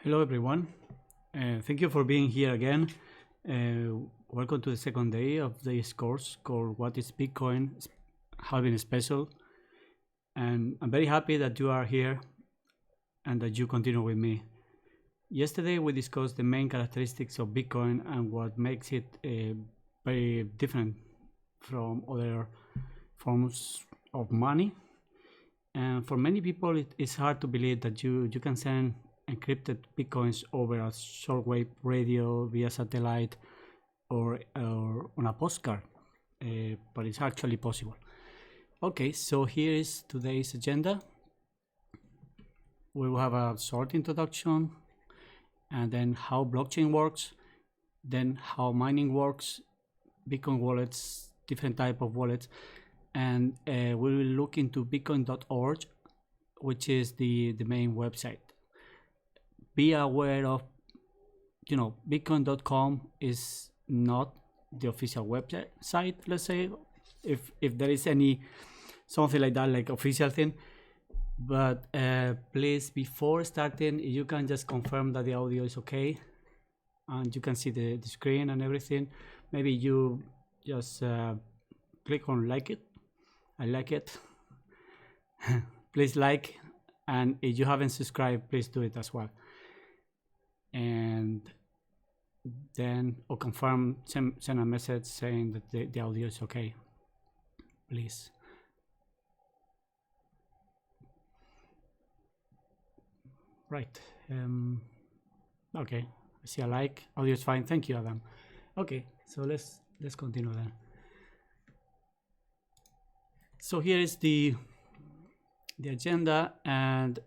Hello everyone, thank you for being here again. Welcome to the second day of this course called What is Bitcoin Halving Special. And I'm very happy that you are here and that you continue with me. Yesterday we discussed the main characteristics of Bitcoin and what makes it very different from other forms of money. And for many people it's hard to believe that you can send encrypted bitcoins over a shortwave radio via satellite or on a postcard, but it's actually possible. Okay, so here is today's agenda. We will have a short introduction, and then how blockchain works, then how mining works, Bitcoin wallets, different type of wallets, and we will look into bitcoin.org, which is the main website. Be aware of, bitcoin.com is not the official website, let's say, if there is any something like that, like official thing. But please, before starting, you can just confirm that the audio is okay and you can see the screen and everything. Maybe you just click on like it. I like it. Please like, and if you haven't subscribed, please do it as well. And then or confirm, send a message saying that the audio is okay, please. Right. Okay, I see a like. Audio is fine. Thank you, Adam. Okay, so let's continue then. So here is the agenda, and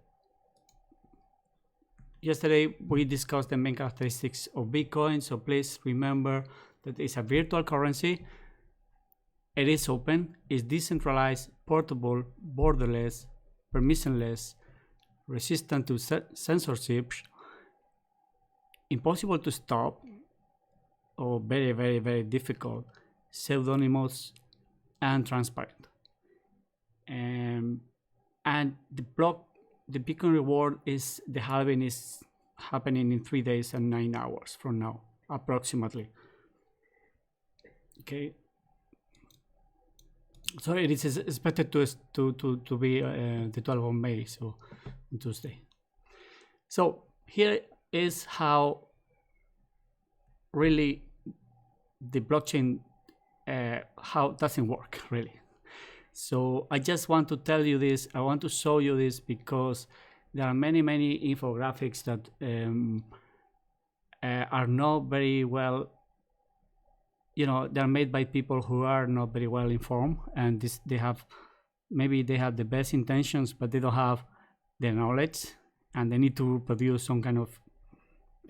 yesterday we discussed the main characteristics of Bitcoin. So please remember that it's a virtual currency. It is open, it's decentralized, portable, borderless, permissionless, resistant to censorship, impossible to stop, or very, very, very difficult, pseudonymous, and transparent. And the Bitcoin reward is the halving is happening in 3 days and 9 hours from now, approximately. Okay. So it is expected to be the 12th of May, so on Tuesday. So here is how really the blockchain how doesn't work really. So I just want to tell you this. I want to show you this because there are many infographics that are not very well, they're made by people who are not very well informed, and they have the best intentions, but they don't have the knowledge, and they need to produce some kind of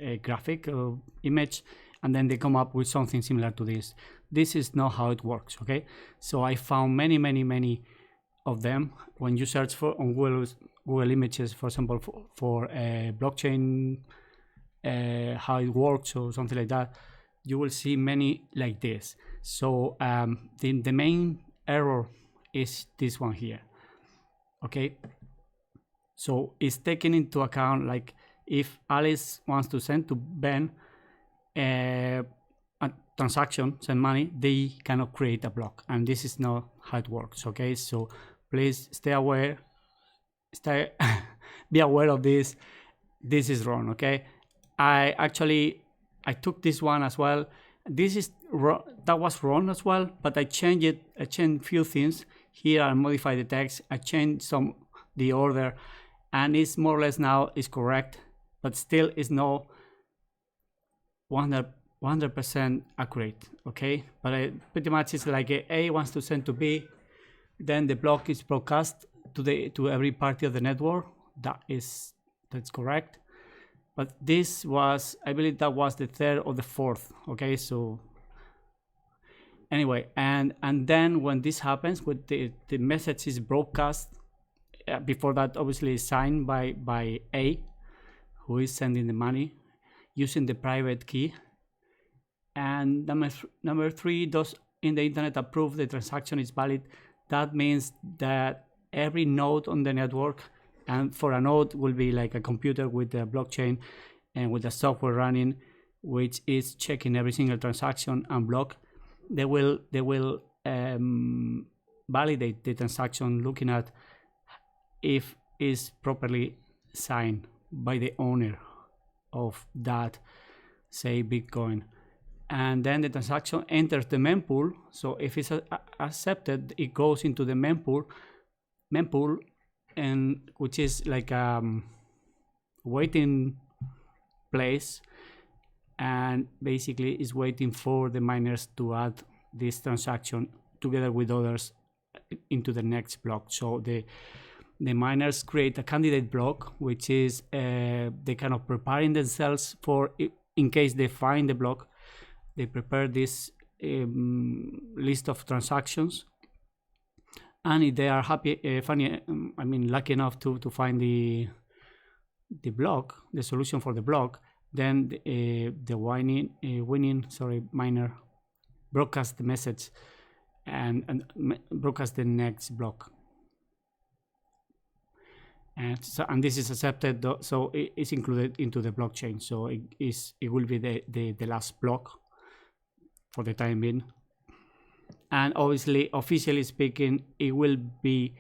a graphic or image, and then they come up with something similar to this. This is not how it works, okay? So I found many of them. When you search for on Google Images, for example, for blockchain, how it works or something like that, you will see many like this. So the main error is this one here, okay? So it's taken into account, like if Alice wants to send to Ben a transaction, send money, they cannot create a block, and this is not how it works, okay? So please stay aware, be aware of this. This is wrong, okay? I took this one as well. This is that was wrong as well, but I changed it. I changed few things here. I modified the text. I changed the order, and it's more or less now is correct, but still is not 100% accurate, okay? But pretty much it's like A wants to send to B, then the block is broadcast to every party of the network. That's correct. But this was, I believe that was the third or the fourth, okay? So anyway, and then when this happens, when the message is broadcast, before that obviously is signed by A, who is sending the money using the private key. And number three, those in the internet approve the transaction is valid. That means that every node on the network, and for a node will be like a computer with the blockchain, and with the software running, which is checking every single transaction and block, they will validate the transaction, looking at if it's properly signed by the owner of that, say, Bitcoin. And then the transaction enters the mempool. So if it's accepted, it goes into the mempool, and which is like a waiting place, and basically is waiting for the miners to add this transaction together with others into the next block. So the miners create a candidate block, which is they kind of preparing themselves for, in case they find the block, they prepare this list of transactions. And if they are lucky enough to find the block, the solution for the block, then the winning miner broadcast the message and broadcast the next block. And this is accepted, so it's included into the blockchain. So it will be the last block for the time being. And obviously, officially speaking, it will be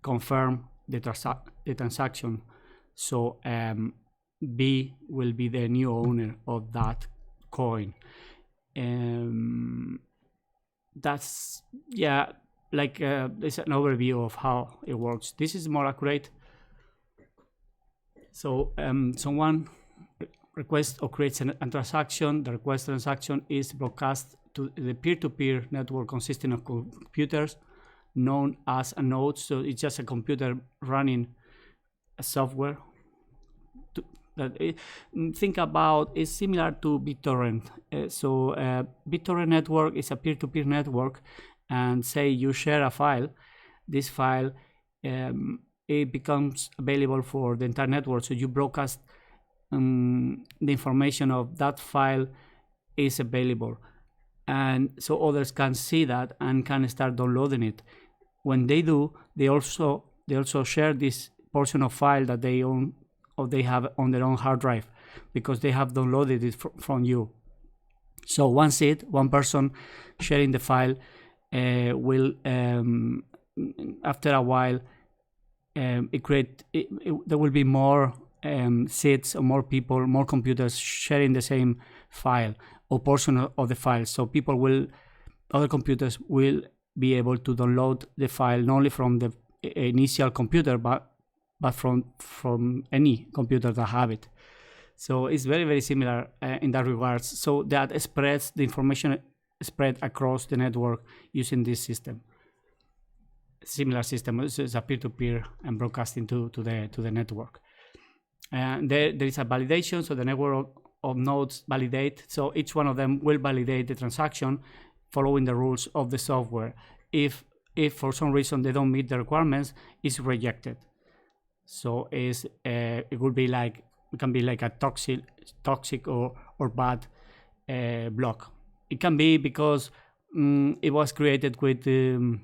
confirmed the transaction. So B will be the new owner of that coin. That's, yeah, like it's an overview of how it works. This is more accurate. So someone requests or creates a transaction. The request transaction is broadcast to the peer-to-peer network consisting of computers known as a node. So it's just a computer running a software. Think about, it's similar to BitTorrent. BitTorrent network is a peer-to-peer network, and say you share a file. This file it becomes available for the entire network. So you broadcast the information of that file is available, and so others can see that and can start downloading it. When they do, they also share this portion of file that they own or they have on their own hard drive, because they have downloaded it from you. So one person sharing the file will after a while there will be more seeds or more people, more computers sharing the same file or portion of the file. So other computers will be able to download the file not only from the initial computer but from any computer that have it. So it's very, very similar in that regards. So that spreads the information spread across the network using this system. Similar system. It's a peer-to-peer and broadcasting to the network. And there is a validation. So the network of nodes validate. So each one of them will validate the transaction following the rules of the software. If for some reason they don't meet the requirements, it's rejected. So it would be like, it can be like a toxic or bad block. It can be because it was created with the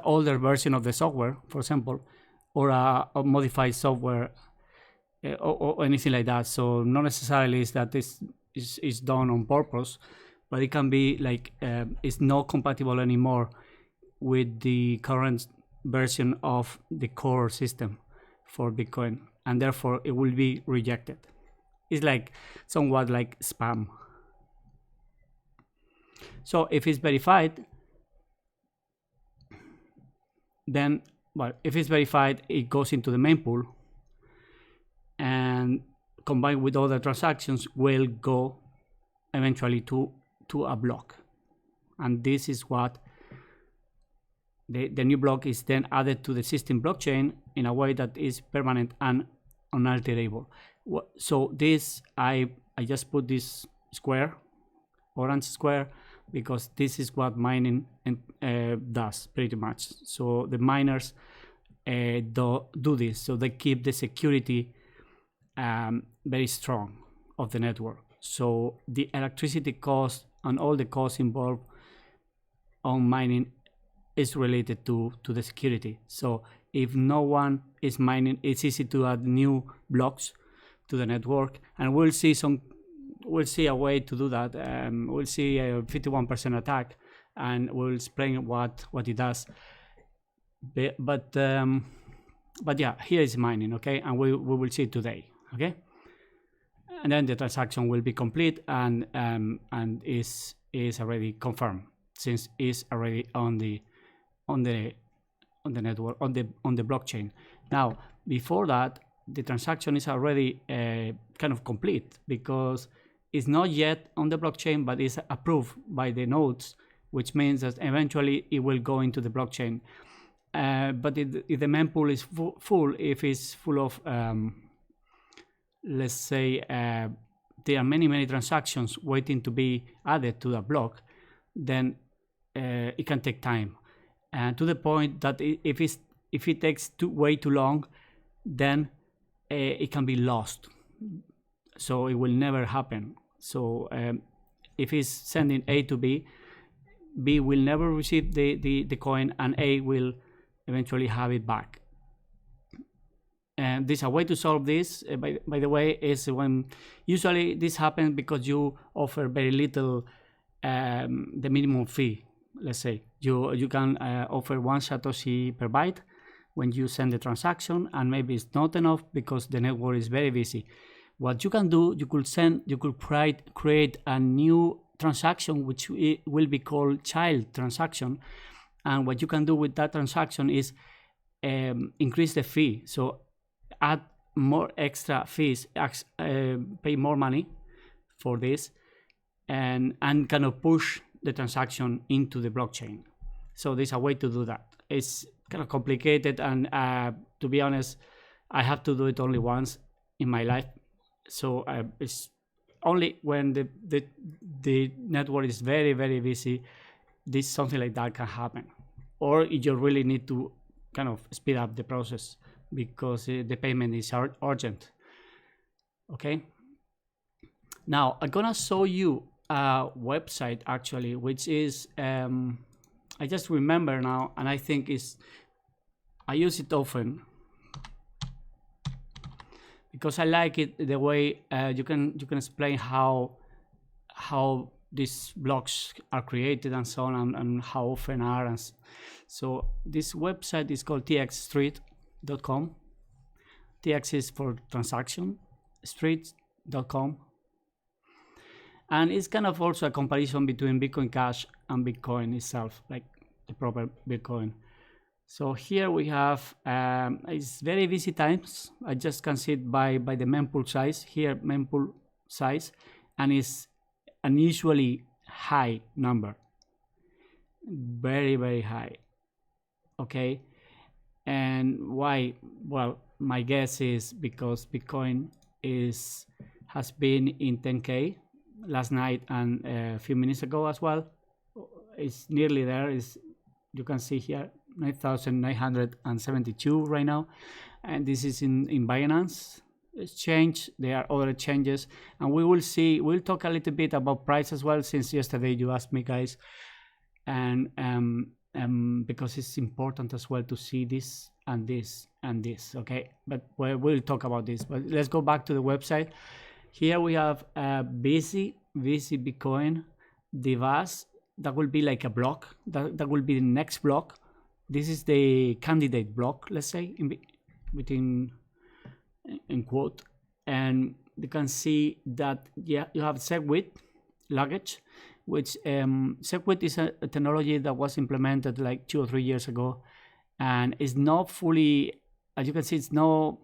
older version of the software, for example, or a modified software or anything like that. So not necessarily is that this is done on purpose, but it can be like it's not compatible anymore with the current version of the core system for Bitcoin, and therefore it will be rejected. It's like somewhat like spam. So if it's verified, then, well, if it's verified, it goes into the mempool, and combined with other transactions will go eventually to a block. And this is what the new block is then added to the existing blockchain in a way that is permanent and unalterable. So this, I just put this square, orange square, because this is what mining does pretty much. So the miners do this, so they keep the security very strong of the network. So the electricity cost and all the costs involved on mining is related to the security. So if no one is mining, it's easy to add new blocks to the network, and we'll see a way to do that. We'll see a 51% attack, and we'll explain what it does. But yeah, here is mining, okay, and we will see it today, okay, and then the transaction will be complete and is already confirmed, since it's already on the network, on the blockchain. Now, before that, the transaction is already kind of complete, because it's not yet on the blockchain, but it's approved by the nodes, which means that eventually it will go into the blockchain. But if the mempool is full, if it's full of, let's say, there are many transactions waiting to be added to the block, then it can take time, and to the point that if it takes way too long, then it can be lost, so it will never happen. So if it's sending A to B, B will never receive the coin, and A will eventually have it back. And there's a way to solve this, by the way, is when usually this happens because you offer very little, the minimum fee. Let's say you can offer 1 satoshi per byte when you send the transaction, and maybe it's not enough because the network is very busy. What you can do, you could create a new transaction, which will be called child transaction. And what you can do with that transaction is increase the fee. So add more extra fees, pay more money for this, and kind of push the transaction into the blockchain. So there's a way to do that. It's kind of complicated, and to be honest, I have to do it only once in my life. So it's only when the network is very busy, something like that can happen, or you really need to kind of speed up the process because the payment is urgent. Okay. Now I'm gonna show you a website actually, which is I just remember now, and I think I use it often because I like it, the way you can explain how these blocks are created and so on, and how often are. And so this website is called txstreet.com. TX is for transaction, street.com. And it's kind of also a comparison between Bitcoin Cash and Bitcoin itself, like the proper Bitcoin. So here we have, it's very busy times. I just can see it by the mempool size. Here, mempool size, and it's an unusually high number. Very high. Okay. And why? Well, my guess is because Bitcoin has been in 10K last night and a few minutes ago as well. It's nearly there. You can see here 9,972 right now, and this is in Binance exchange. There are other exchanges, and we'll talk a little bit about price as well, since yesterday you asked me, guys, and because it's important as well to see this and this and this. Okay, but we'll talk about this. But let's go back to the website. Here we have busy Bitcoin, the VAS. That will be like a block. That will be the next block. This is the candidate block, let's say, in quote. And you can see that, yeah, you have SegWit luggage, which SegWit is a technology that was implemented like 2 or 3 years ago, and is not fully, as you can see, it's not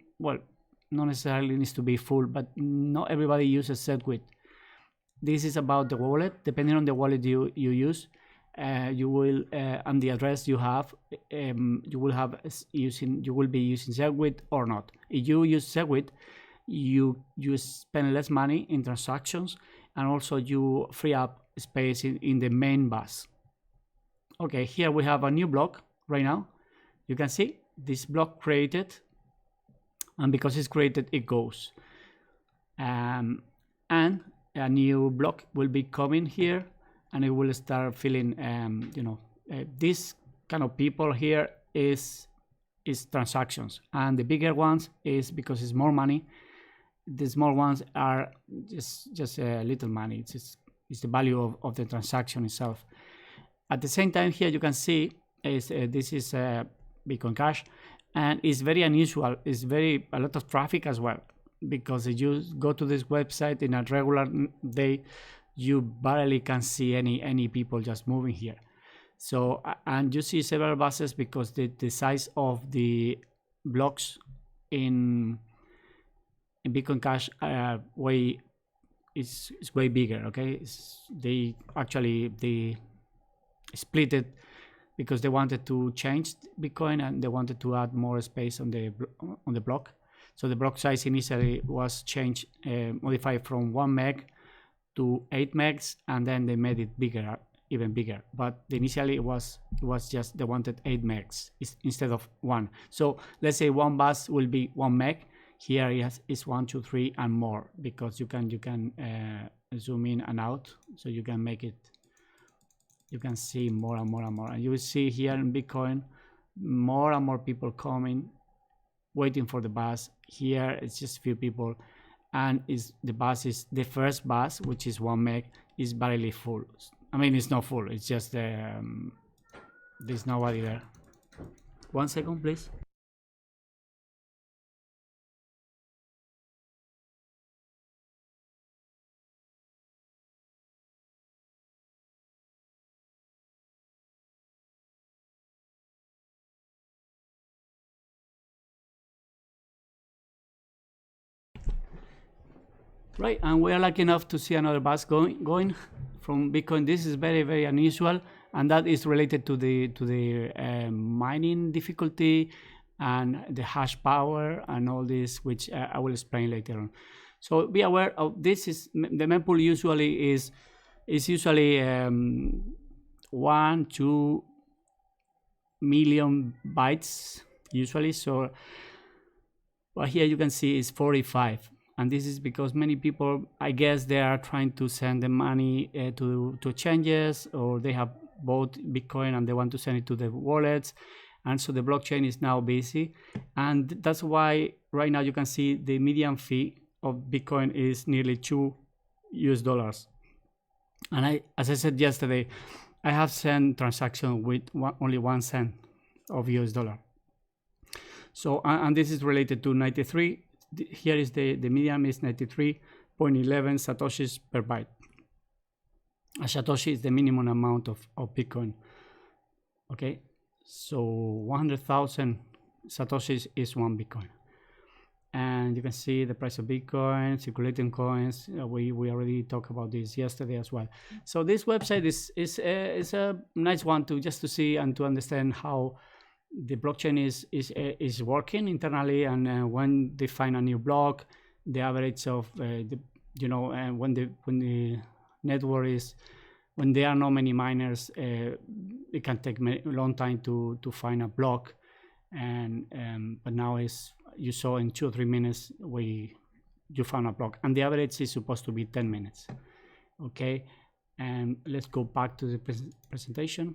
necessarily needs to be full, but not everybody uses SegWit. This is about the wallet. Depending on the wallet you use, you will and the address you have, you will be using SegWit or not. If you use SegWit, you spend less money in transactions, and also you free up space in the main bus. Okay, here we have a new block right now. You can see this block created, and because it's created, it goes. And a new block will be coming here, and it will start filling. This kind of people here is transactions, and the bigger ones is because it's more money. the small ones are just little money. It's the value of the transaction itself. At the same time, here you can see is this is Bitcoin Cash, and it's very unusual. It's a lot of traffic as well, because if you go to this website in a regular day, you barely can see any people just moving here. So, and you see several buses because the size of the blocks in Bitcoin Cash is way bigger. Okay, they split it because they wanted to change Bitcoin and they wanted to add more space on the block. So the block size initially was changed, modified from 1 meg to 8 megs, and then they made it bigger, even bigger. But initially it was just they wanted 8 megs instead of 1. So let's say one bus will be 1 meg. Here is 1, 2, 3, and more, because you can zoom in and out, so you can make it. You can see more and more and more, and you will see here in Bitcoin more and more people coming, waiting for the bus. Here it's just a few people, and the first bus, which is 1 meg, is barely full. I mean, it's not full. It's just there's nobody there. 1 second, please. Right, and we are lucky enough to see another bus going from Bitcoin. This is very, very unusual, and that is related to the mining difficulty and the hash power and all this, which I will explain later on. So be aware of this. Is the mempool usually is usually 1-2 million bytes usually. So, but here you can see is 45. And this is because many people, I guess, they are trying to send the money to exchanges, or they have bought Bitcoin and they want to send it to the wallets. And so the blockchain is now busy. And that's why right now you can see the median fee of Bitcoin is nearly $2. And as I said yesterday, I have sent transaction with only 1 cent of US dollar. So, and this is related to 93. Here is the median is 93.11 satoshis per byte. A satoshi is the minimum amount of Bitcoin. Okay, so 100,000 satoshis is 1 Bitcoin. And you can see the price of Bitcoin, circulating coins. We already talked about this yesterday as well. So this website is a nice one to see and to understand how the blockchain is working internally, and when they find a new block, the average of when the network is, when there are not many miners, it can take a long time to find a block, and but now you saw in 2 or 3 minutes you found a block, and the average is supposed to be 10 minutes. Okay, and let's go back to the presentation.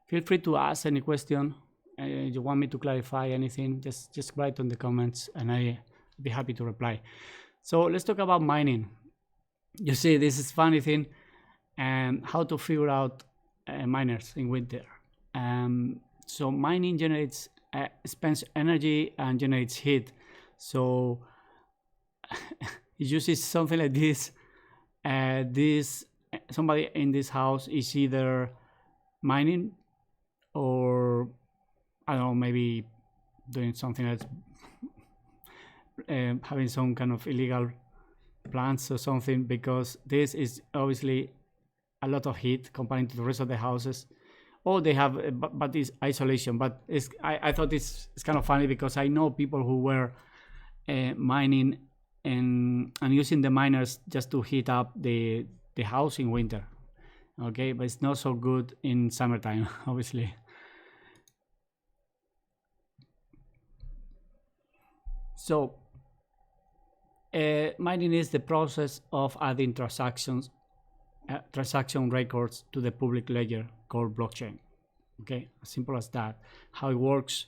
Feel free to ask any question. You want me to clarify anything, just write on the comments and I'll be happy to reply. So let's talk about mining. You see, this is funny thing, and how to figure out miners in winter. So mining spends energy and generates heat. So if you see something like this, somebody in this house is either mining, or I don't know, maybe doing something else, having some kind of illegal plants or something, because this is obviously a lot of heat compared to the rest of the houses. Oh, they have, but it's isolation. But I thought it's kind of funny, because I know people who were mining and using the miners just to heat up the house in winter. Okay, but it's not so good in summertime, obviously. So mining is the process of adding transaction records to the public ledger called blockchain. Okay, as simple as that. How it works,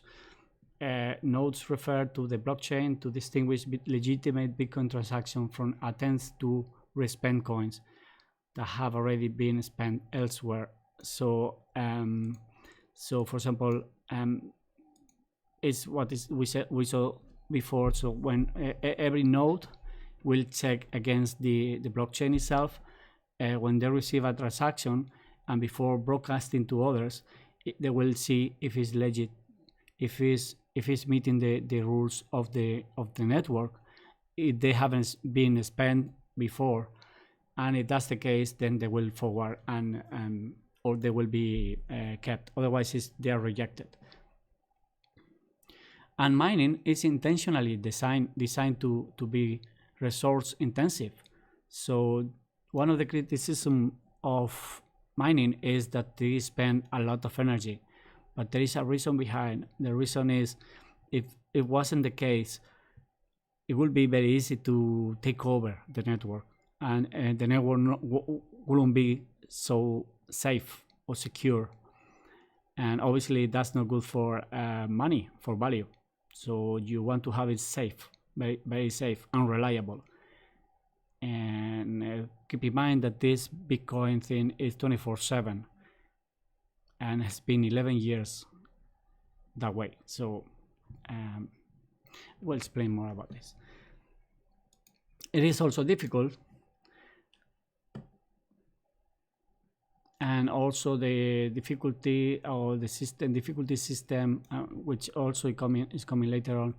nodes refer to the blockchain to distinguish legitimate Bitcoin transaction from attempts to respend coins that have already been spent elsewhere. So, for example, is what is we saw before. So when every node will check against the blockchain itself when they receive a transaction, and before broadcasting to others, they will see if it's legit, if it's meeting the rules of the network, if they haven't been spent before, and if that's the case, then they will forward and or they will be kept. Otherwise, they are rejected. And mining is intentionally designed to be resource intensive. So one of the criticism of mining is that they spend a lot of energy, but there is a reason behind. The reason is, if it wasn't the case, it would be very easy to take over the network, and the network wouldn't be so safe or secure. And obviously that's not good for money, for value. So you want to have it safe, very, very safe and reliable. And keep in mind that this Bitcoin thing is 24/7 and has been 11 years that way. So we'll explain more about this. It is also difficult, and also the difficulty or the difficulty system, which also is coming later on,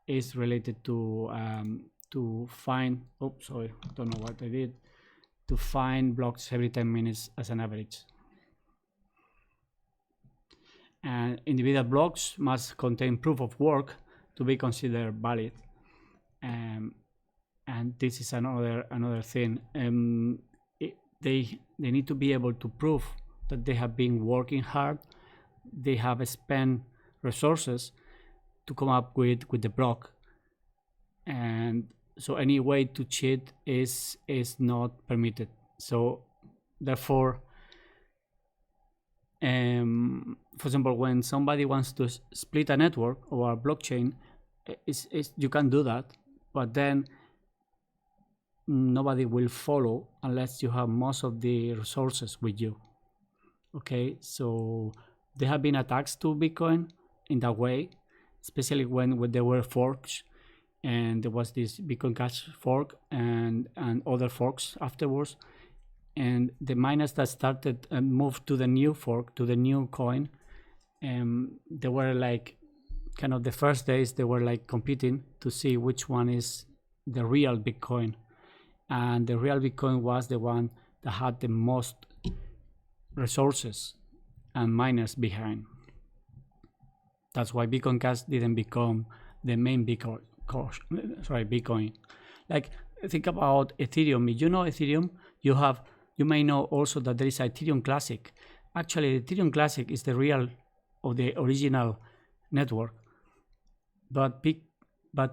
is related to find, sorry, I don't know what I did, to find blocks every 10 minutes as an average. And individual blocks must contain proof of work to be considered valid. And this is another thing. They need to be able to prove that they have been working hard, they have spent resources to come up with the block. And so any way to cheat is not permitted. So therefore, for example, when somebody wants to split a network or a blockchain, you can do that, but then nobody will follow unless you have most of the resources with you. Okay, so there have been attacks to Bitcoin in that way, especially when there were forks, and there was this Bitcoin Cash fork and other forks afterwards. And the miners that started and moved to the new fork, to the new coin, they were like, kind of the first days, they were like competing to see which one is the real Bitcoin. And the real Bitcoin was the one that had the most resources and miners behind. That's why Bitcoin Cash didn't become the main Bitcoin. Like, think about Ethereum. If you know Ethereum, you may know also that there is Ethereum Classic. Actually, Ethereum Classic is the real or the original network, but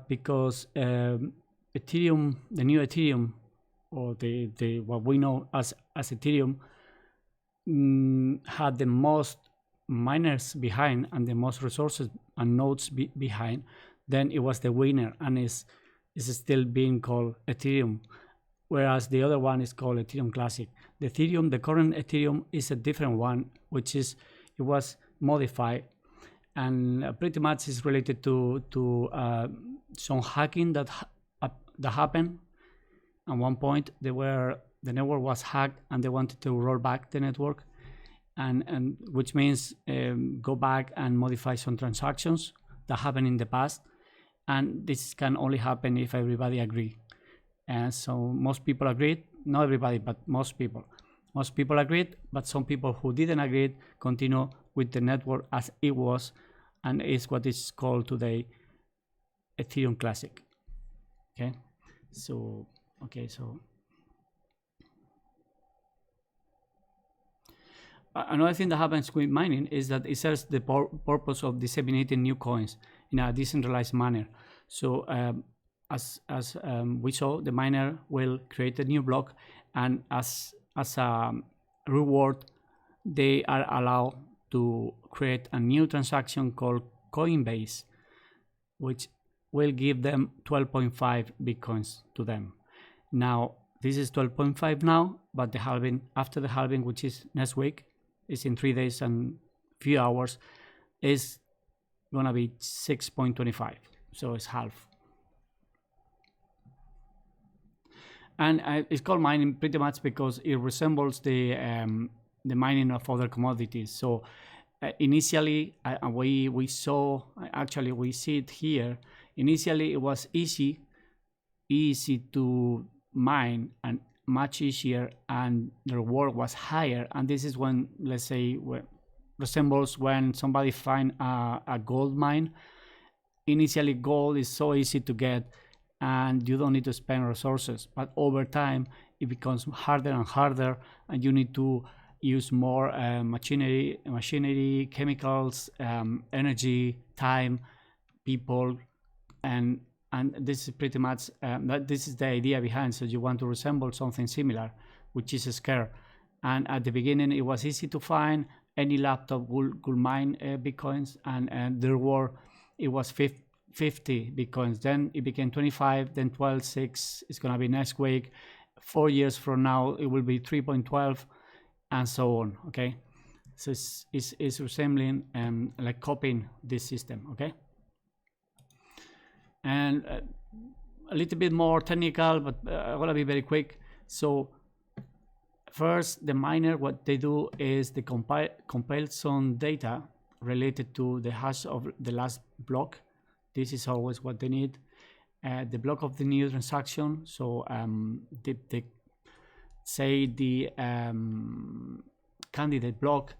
because Ethereum, the new Ethereum, or the what we know as Ethereum, had the most miners behind and the most resources and nodes behind, then it was the winner, and is still being called Ethereum, whereas the other one is called Ethereum Classic. The current Ethereum is a different one, which it was modified, and pretty much is related to some hacking that happened. At one point, the network was hacked, and they wanted to roll back the network, and which means go back and modify some transactions that happened in the past. And this can only happen if everybody agree. And so most people agreed, not everybody, but most people agreed, but some people who didn't agree continue with the network as it was, and is what is called today Ethereum Classic. Okay, so another thing that happens with mining is that it serves the purpose of disseminating new coins in a decentralized manner. So as we saw, the miner will create a new block, and as a reward, they are allowed to create a new transaction called Coinbase. which will give them 12.5 Bitcoins to them. Now, this is 12.5 now, but the halving, after the halving, which is next week, is in 3 days and few hours, is gonna be 6.25. So it's half. And it's called mining pretty much because it resembles the mining of other commodities. So initially, we saw, actually we see it here. Initially, it was easy to mine and much easier, and the reward was higher. And this is when, let's say, resembles when somebody find a gold mine. Initially, gold is so easy to get, and you don't need to spend resources. But over time, it becomes harder and harder, and you need to use more machinery, chemicals, energy, time, people, and this is pretty much this is the idea behind. So you want to resemble something similar, which is scarce. And at the beginning, it was easy to find. Any laptop could mine Bitcoins, and the reward, it was 50 Bitcoins. Then it became 25, then 12.6 is gonna be next week. 4 years from now, it will be 3.12, and so on. Okay, so it's resembling like copying this system. Okay, and a little bit more technical, but I'm gonna be very quick. So first, the miner, what they do is they compile some data related to the hash of the last block. This is always what they need. The block of the new transaction. So they say the candidate block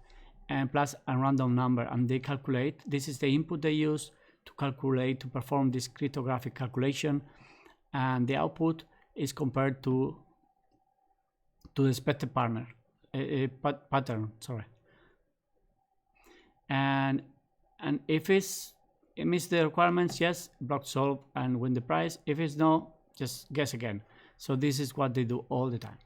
and plus a random number, and they calculate. This is the input they use to calculate, to perform this cryptographic calculation, and the output is compared to the expected pattern. Sorry, and if it meets the requirements, yes, block solved and win the prize. If it's no, just guess again. So this is what they do all the time.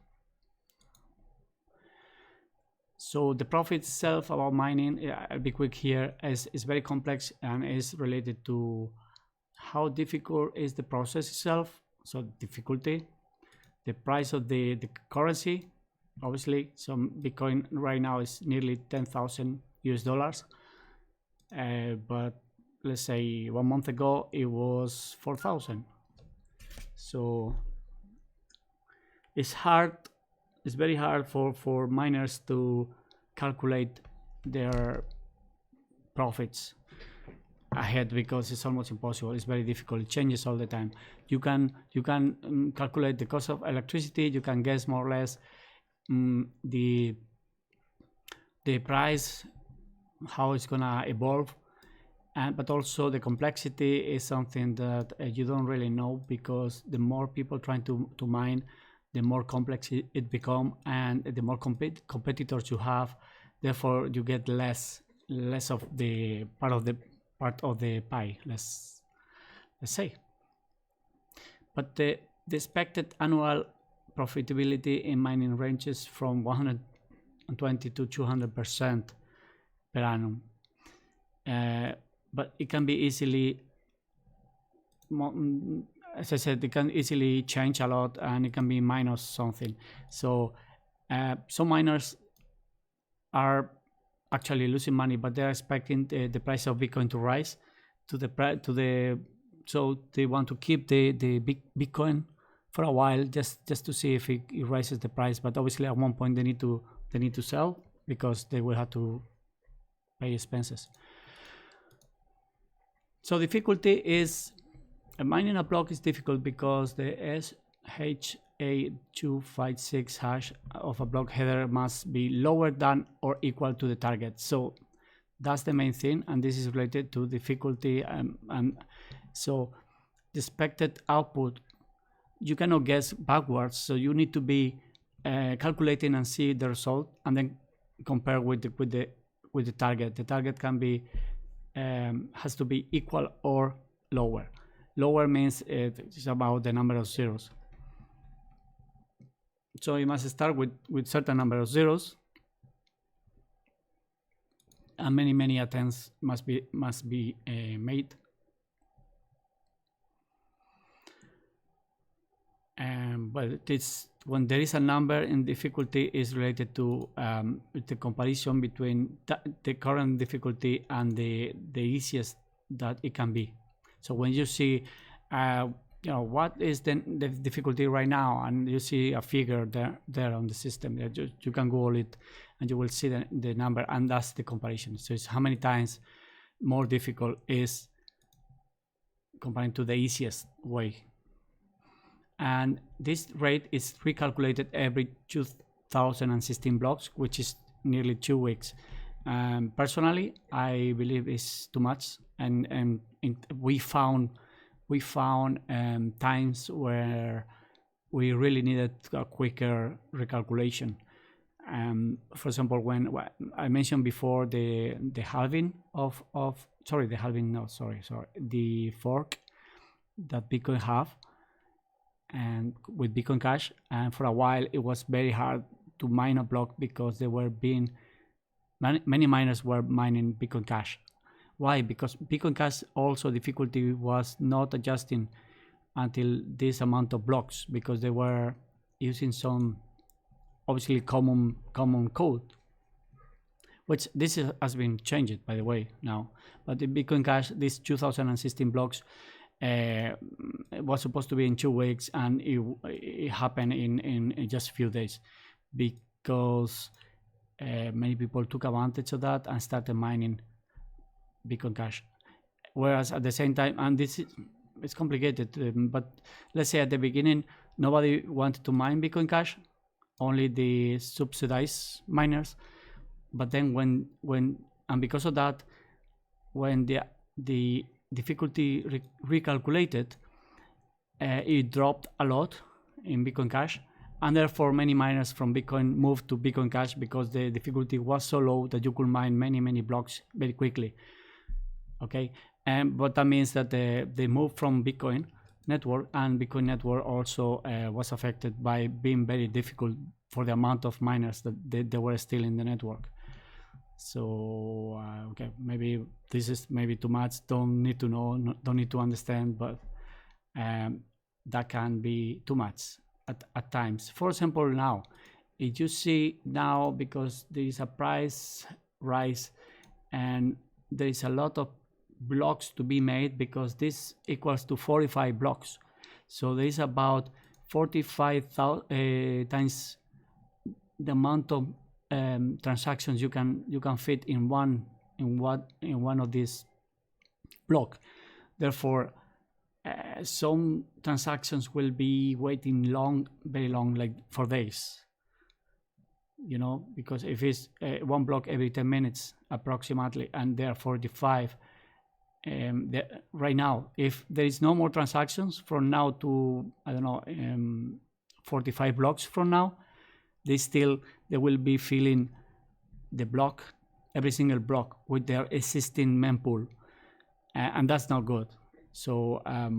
So the profit itself about mining, I'll be quick here, is very complex and is related to how difficult is the process itself. So difficulty, the price of the currency, obviously. So Bitcoin right now is nearly 10,000 US dollars, but let's say 1 month ago it was 4,000. So it's hard. It's very hard for miners to calculate their profits ahead because it's almost impossible. It's very difficult. It changes all the time. You can calculate the cost of electricity. You can guess more or less the price, how it's gonna evolve, but also the complexity is something that you don't really know, because the more people trying to mine, the more complex it become, and the more competitors you have. Therefore, you get less of the part of the pie. Let's say. But the expected annual profitability in mining ranges from 120 to 200% per annum. But it can be easily, as I said, it can easily change a lot, and it can be minus something. So some miners are actually losing money, but they're expecting the price of Bitcoin to rise so they want to keep the Bitcoin for a while, just to see if it rises the price. But obviously at one point they need to sell, because they will have to pay expenses. So difficulty is, mining a block is difficult because the SHA-256 hash of a block header must be lower than or equal to the target. So that's the main thing, and this is related to difficulty. And so the expected output, you cannot guess backwards. So you need to be calculating and see the result, and then compare with the target. The target can be has to be equal or lower. Lower means it's about the number of zeros. So you must start with certain number of zeros, and many attempts must be made. Well, it's when there is a number in difficulty is related to the comparison between the current difficulty and the easiest that it can be. So when you see what is the difficulty right now, and you see a figure there on the system, you can Google it and you will see the number, and that's the comparison. So it's how many times more difficult is comparing to the easiest way. And this rate is recalculated every 2016 blocks, which is nearly 2 weeks. Personally, I believe it's too much, and we found times where we really needed a quicker recalculation. For example, when I mentioned before the halving the fork that Bitcoin have, and with Bitcoin Cash, and for a while it was very hard to mine a block because there were many miners were mining Bitcoin Cash. Why? Because Bitcoin Cash also difficulty was not adjusting until this amount of blocks, because they were using some obviously common code, which this has been changed, by the way, now. But the Bitcoin Cash, these 2016 blocks, it was supposed to be in 2 weeks, and it happened in just a few days, because many people took advantage of that and started mining Bitcoin Cash. Whereas at the same time, and it's complicated, but let's say at the beginning nobody wanted to mine Bitcoin Cash, only the subsidized miners. But then and because of that, when the difficulty recalculated, it dropped a lot in Bitcoin Cash, and therefore many miners from Bitcoin moved to Bitcoin Cash because the difficulty was so low that you could mine many blocks very quickly. Okay, but that means that they moved from Bitcoin network, and Bitcoin network also was affected by being very difficult for the amount of miners that they were still in the network. So okay, maybe this is maybe too much, don't need to know, don't need to understand, but that can be too much at times. For example, now, if you see now, because there is a price rise and there is a lot of blocks to be made, because this equals to 45 blocks, so there is about 45,000 times the amount of transactions you can fit in one of these block. Therefore, some transactions will be waiting very long, like for days, because if it's one block every 10 minutes approximately, and there are 45 right now, if there is no more transactions from now to, I don't know, 45 blocks from now, they will be filling the block, every single block, with their existing mempool, and that's not good. So at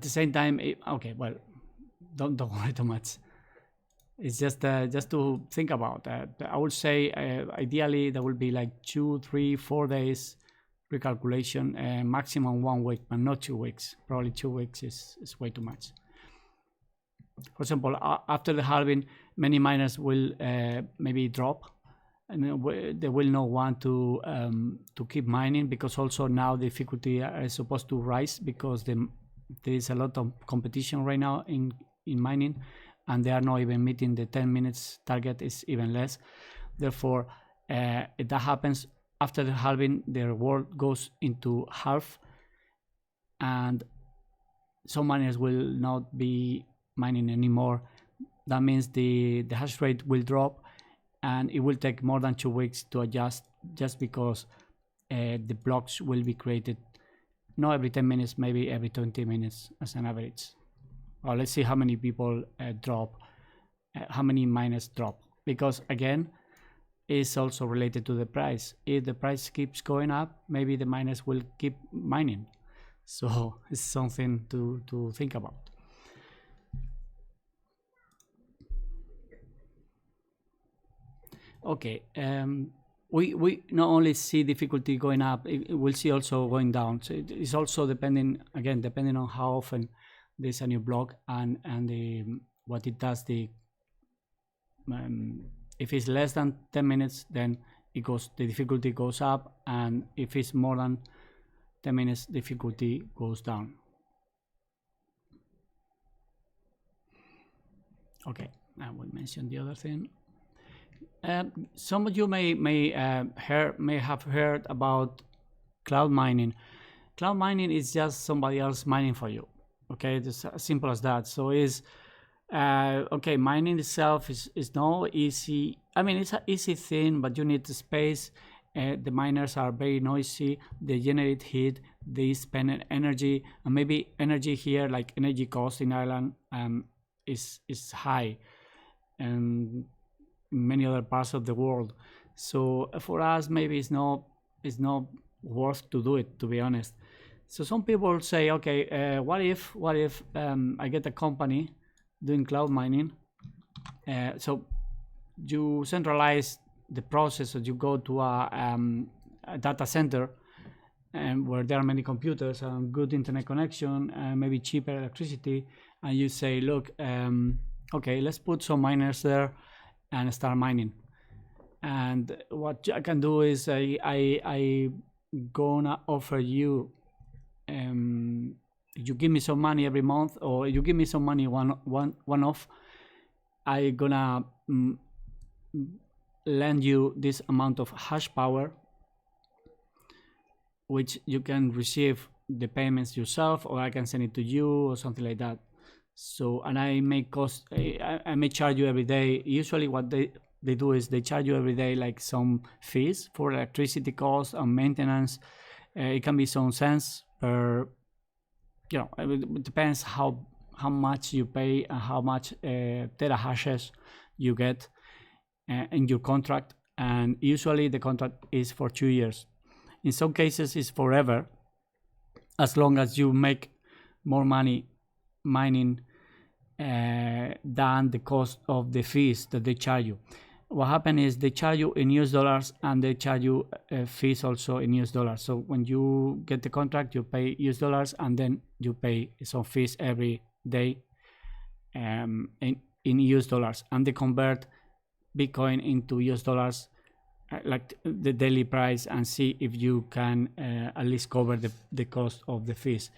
the same time, okay, well, don't worry too much. It's just to think about that. I would say ideally there will be like 2, 3, 4 days recalculation, maximum 1 week, but not 2 weeks. Probably 2 weeks is way too much. For example, after the halving, many miners will maybe drop, and they will not want to keep mining, because also now the difficulty is supposed to rise, because there is a lot of competition right now in mining, and they are not even meeting the 10 minutes target, is even less. Therefore, if that happens after the halving, the reward goes into half, and some miners will not be mining anymore. That means the hash rate will drop, and it will take more than 2 weeks to adjust, just because the blocks will be created not every 10 minutes, maybe every 20 minutes as an average. Well, let's see how many people drop, how many miners drop, because again, it's also related to the price. If the price keeps going up, maybe the miners will keep mining. So it's something to think about. Okay, we not only see difficulty going up, we'll see also going down. So it's also depending on how often there's a new block and what it does. If it's less than 10 minutes, then the difficulty goes up, and if it's more than 10 minutes, difficulty goes down. Okay, I will mention the other thing. Some of you may have heard about cloud mining. Cloud mining is just somebody else mining for you. Okay, it's as simple as that. So is okay, mining itself is no easy. I mean, it's an easy thing, but you need the space. The miners are very noisy. They generate heat. They spend energy, and maybe energy here, like energy cost in Ireland, is high, and many other parts of the world. So for us, maybe it's not worth to do it, to be honest. So some people say, okay, what if I get a company doing cloud mining? So you centralize the process, so you go to a data center, and where there are many computers and good internet connection and maybe cheaper electricity, and you say, look, okay, let's put some miners there and start mining. And what I can do is I gonna offer you, you give me some money every month, or you give me some money one off. I gonna lend you this amount of hash power, which you can receive the payments yourself, or I can send it to you, or something like that. So, and I may charge you every day. Usually what they do is they charge you every day like some fees for electricity costs and maintenance. It can be some cents per, it depends how much you pay and how much terahashes you get in your contract. And usually the contract is for 2 years. In some cases it's forever, as long as you make more money mining than the cost of the fees that they charge you. What happens is they charge you in US dollars, and they charge you fees also in US dollars. So when you get the contract, you pay US dollars, and then you pay some fees every day in US dollars, and they convert Bitcoin into US dollars, like the daily price, and see if you can at least cover the cost of the fees.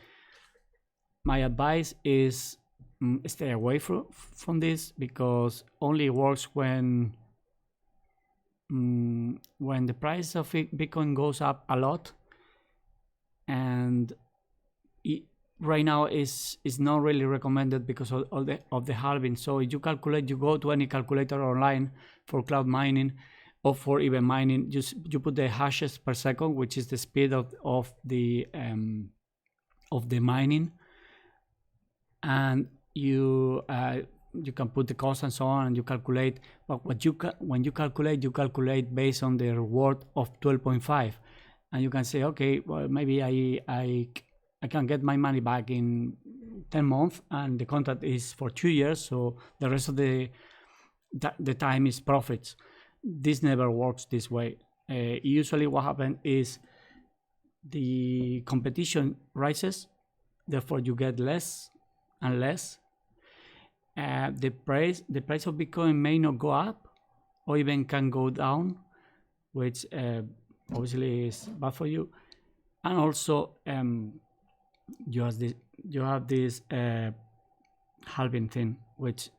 My advice is stay away from this, because only works when the price of Bitcoin goes up a lot, and right now is not really recommended because of the halving. So if you calculate, you go to any calculator online for cloud mining or for even mining, you put the hashes per second, which is the speed of the mining, and you can put the cost and so on, and you calculate. But when you calculate based on the reward of 12.5, and you can say, okay, well, maybe I can get my money back in 10 months, and the contract is for 2 years, so the rest of the time is profits. This never works this way. Usually what happens is the competition rises, therefore you get less and less. The price of Bitcoin may not go up, or even can go down, which obviously is bad for you. And also you have this halving thing, which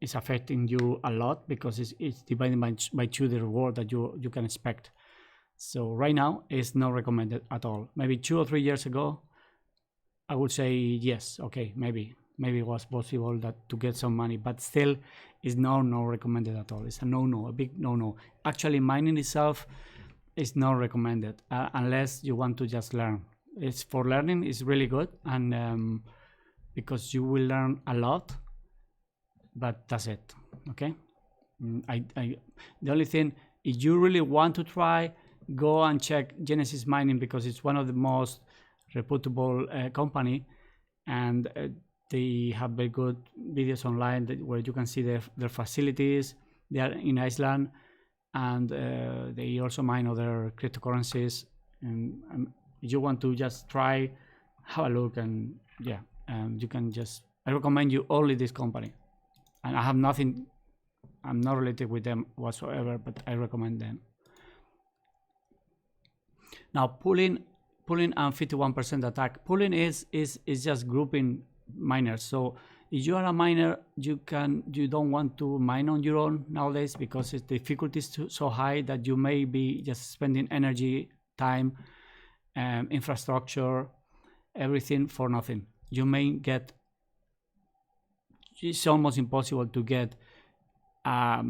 is affecting you a lot, because it's divided by 2 the reward that you can expect. So right now it's not recommended at all. Maybe 2 or 3 years ago I would say yes, okay, maybe it was possible to get some money, but still is not recommended at all. It's a no-no, a big no-no. Actually, mining itself is not recommended unless you want to just learn. It's for learning, it's really good, and because you will learn a lot, but that's it. Okay. The only thing, if you really want to try, go and check Genesis Mining, because it's one of the most reputable company, and they have very good videos online where you can see their facilities. They are in Iceland, and they also mine other cryptocurrencies. And if you want to just try, have a look, and yeah, you can just, I recommend you only this company. And I have nothing, I'm not related with them whatsoever, but I recommend them. Now pooling and 51% attack. Pooling is just grouping miners. So if you are a miner, you don't want to mine on your own nowadays because the difficulty is so high that you may be just spending energy, time, infrastructure, everything for nothing. You may get, it's almost impossible to get a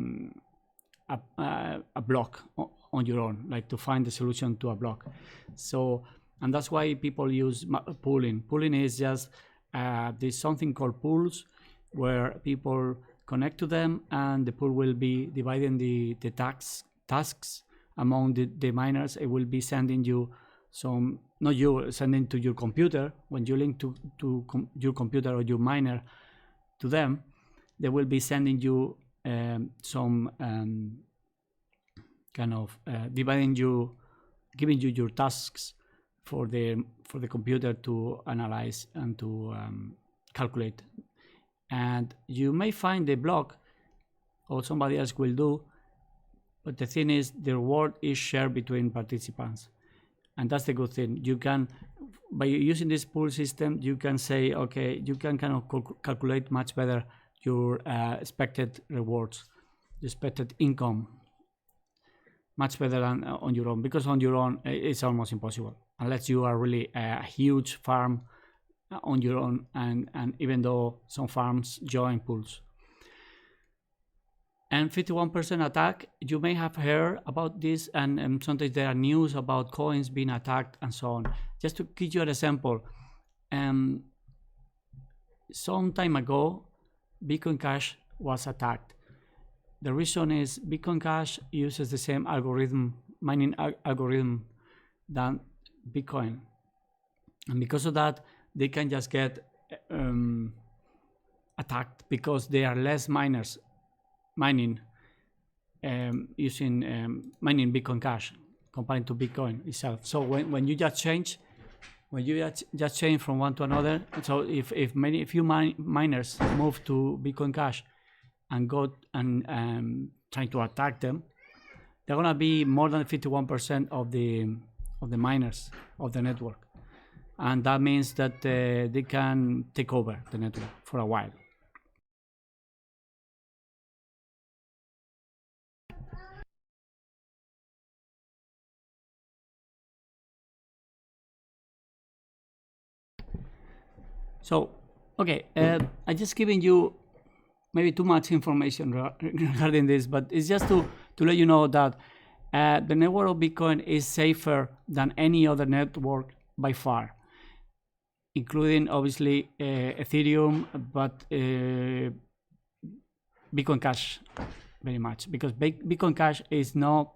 block on your own, like to find the solution to a block. So, and that's why people use pooling. Pooling is just, there's something called pools where people connect to them, and the pool will be dividing the tasks among the miners. It will be sending you some, not you, sending to your computer. When you link to your computer or your miner to them, they will be sending you some kind of dividing you, giving you your tasks for the computer to analyze and to calculate. And you may find the block, or somebody else will do, but the thing is the reward is shared between participants, and that's the good thing. You can, by using this pool system, you can say, okay, you can kind of calculate much better your expected rewards, expected income, much better than on your own, because on your own it's almost impossible unless you are really a huge farm on your own, and even though some farms join pools. And 51% attack, you may have heard about this, and sometimes there are news about coins being attacked and so on. Just to give you an example, some time ago Bitcoin Cash was attacked. The reason is Bitcoin Cash uses the same algorithm, mining algorithm, than Bitcoin, and because of that they can just get attacked because there are less miners mining using mining Bitcoin Cash compared to Bitcoin itself. So when you just change from one to another, so if few miners move to Bitcoin Cash and go and trying to attack them, they're gonna be more than 51% of the miners of the network, and that means that they can take over the network for a while. So, okay, I just giving you maybe too much information regarding this, but it's just to let you know that the network of Bitcoin is safer than any other network by far, including obviously Ethereum, but Bitcoin Cash very much, because Bitcoin Cash is not,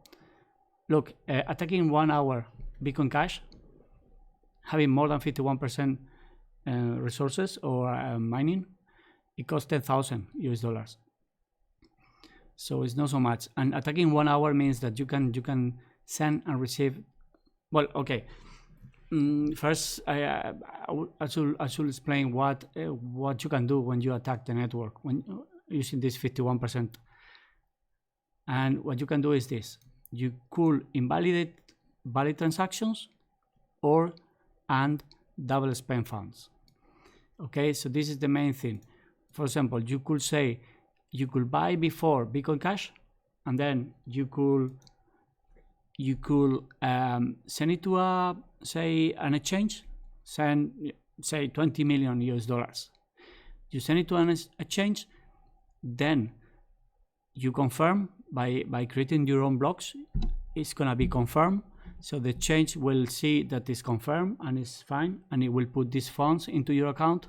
look, attacking 1 hour Bitcoin Cash, having more than 51% resources or mining, it costs $10,000. So it's not so much. And attacking 1 hour means that you can send and receive. Well, okay. First, I should explain what you can do when you attack the network when using this 51%. And what you can do is this: you could invalidate valid transactions and double spend funds. Okay, so this is the main thing. For example, you could say you could buy before Bitcoin Cash, and then you could send it to an exchange, say $20 million. You send it to an exchange, then you confirm by creating your own blocks. It's gonna be confirmed, so the exchange will see that it's confirmed and it's fine, and it will put these funds into your account,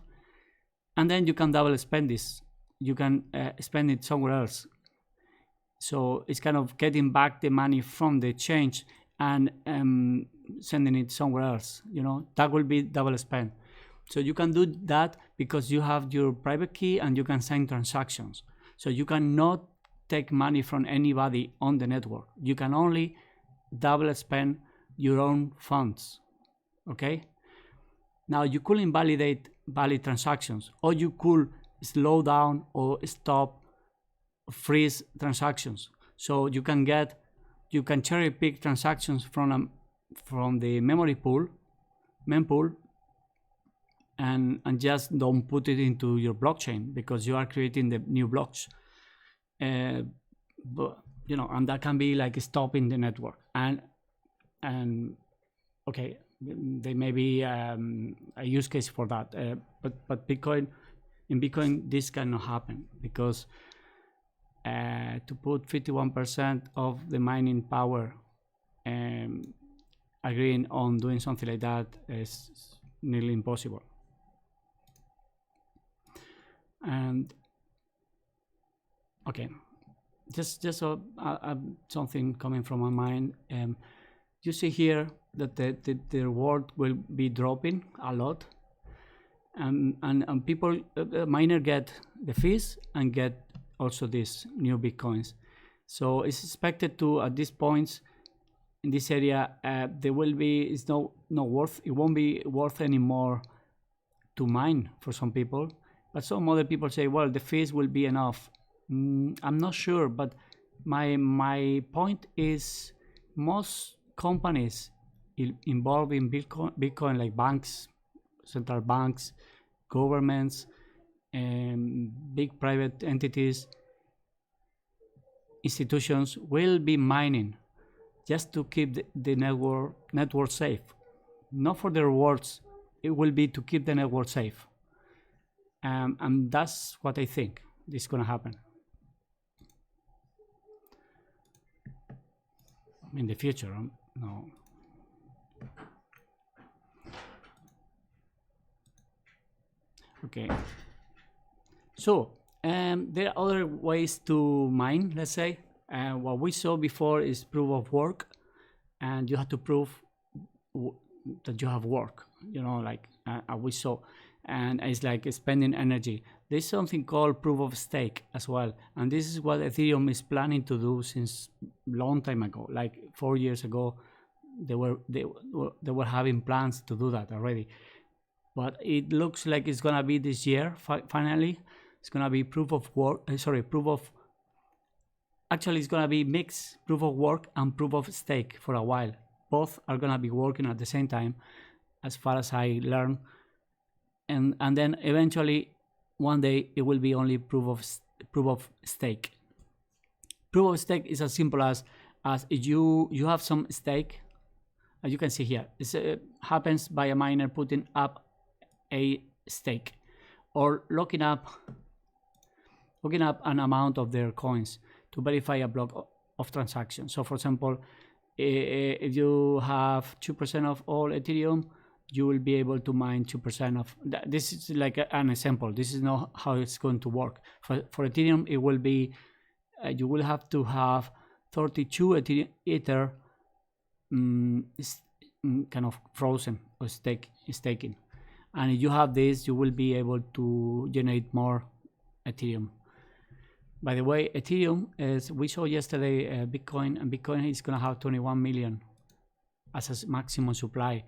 and then you can double spend this. You can spend it somewhere else. So it's kind of getting back the money from the exchange and sending it somewhere else. You know, that will be double spend. So you can do that because you have your private key and you can sign transactions. So you cannot take money from anybody on the network. You can only double spend your own funds, okay? Now, you could invalidate valid transactions, or you could slow down or stop, freeze transactions. So you can cherry pick transactions from the memory pool, mempool, and just don't put it into your blockchain, because you are creating the new blocks. But you know, and that can be like stopping the network. And okay, there may be a use case for that, but in Bitcoin this cannot happen, because to put 51% of the mining power, agreeing on doing something like that is nearly impossible. And okay, just something coming from my mind. You see here that the reward will be dropping a lot, and people, miner get the fees and get also these new Bitcoins. So it's expected to, at this point in this area, there will be, it's no worth, it won't be worth anymore to mine for some people. But some other people say, well, the fees will be enough. I'm not sure, but my point is, most companies involved in Bitcoin, like banks, central banks, governments, and big private entities, institutions, will be mining just to keep the network safe. Not for the rewards, it will be to keep the network safe. And that's what I think is going to happen in the future. No. Okay. So there are other ways to mine, let's say. What we saw before is proof of work, and you have to prove that you have work, you know, like we saw. And it's like spending energy. There's something called proof of stake as well, and this is what Ethereum is planning to do since long time ago. Like 4 years ago, they were having plans to do that already. But it looks like it's gonna be this year. Finally, it's gonna be proof of work. Actually, it's gonna be mixed proof of work and proof of stake for a while. Both are gonna be working at the same time, as far as I learned. And then eventually, one day, it will be only proof of stake. Proof of stake is as simple as you have some stake, as you can see here. This happens by a miner putting up a stake, or looking up an amount of their coins to verify a block of transactions. So, for example, if you have 2% of all Ethereum, you will be able to mine 2% of that. This is like an example. This is not how it's going to work. For Ethereum, it will be you will have to have 32 Ether kind of frozen or staking. And if you have this, you will be able to generate more Ethereum. By the way, Ethereum, as we saw yesterday, Bitcoin, and Bitcoin is going to have 21 million as a maximum supply.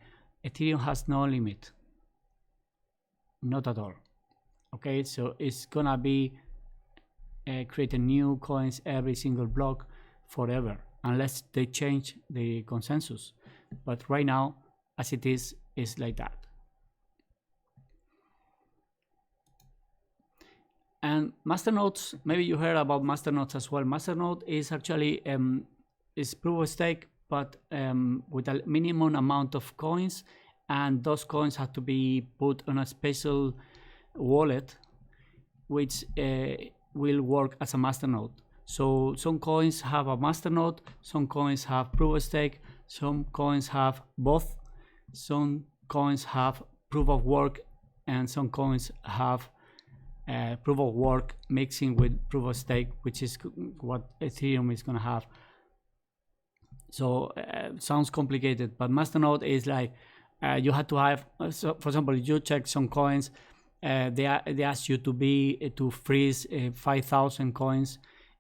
Ethereum has no limit, not at all. Okay, so it's gonna be creating new coins every single block forever, unless they change the consensus. But right now, as it is like that. And masternodes, maybe you heard about masternodes as well. Masternode is actually is proof of stake, but with a minimum amount of coins, and those coins have to be put on a special wallet, which will work as a masternode. So some coins have a masternode, some coins have proof of stake, some coins have both, some coins have proof of work, and some coins have proof of work mixing with proof of stake, which is what Ethereum is going to have. So sounds complicated, but masternode is like you have to have. So for example, you check some coins, they ask you to freeze 5,000 coins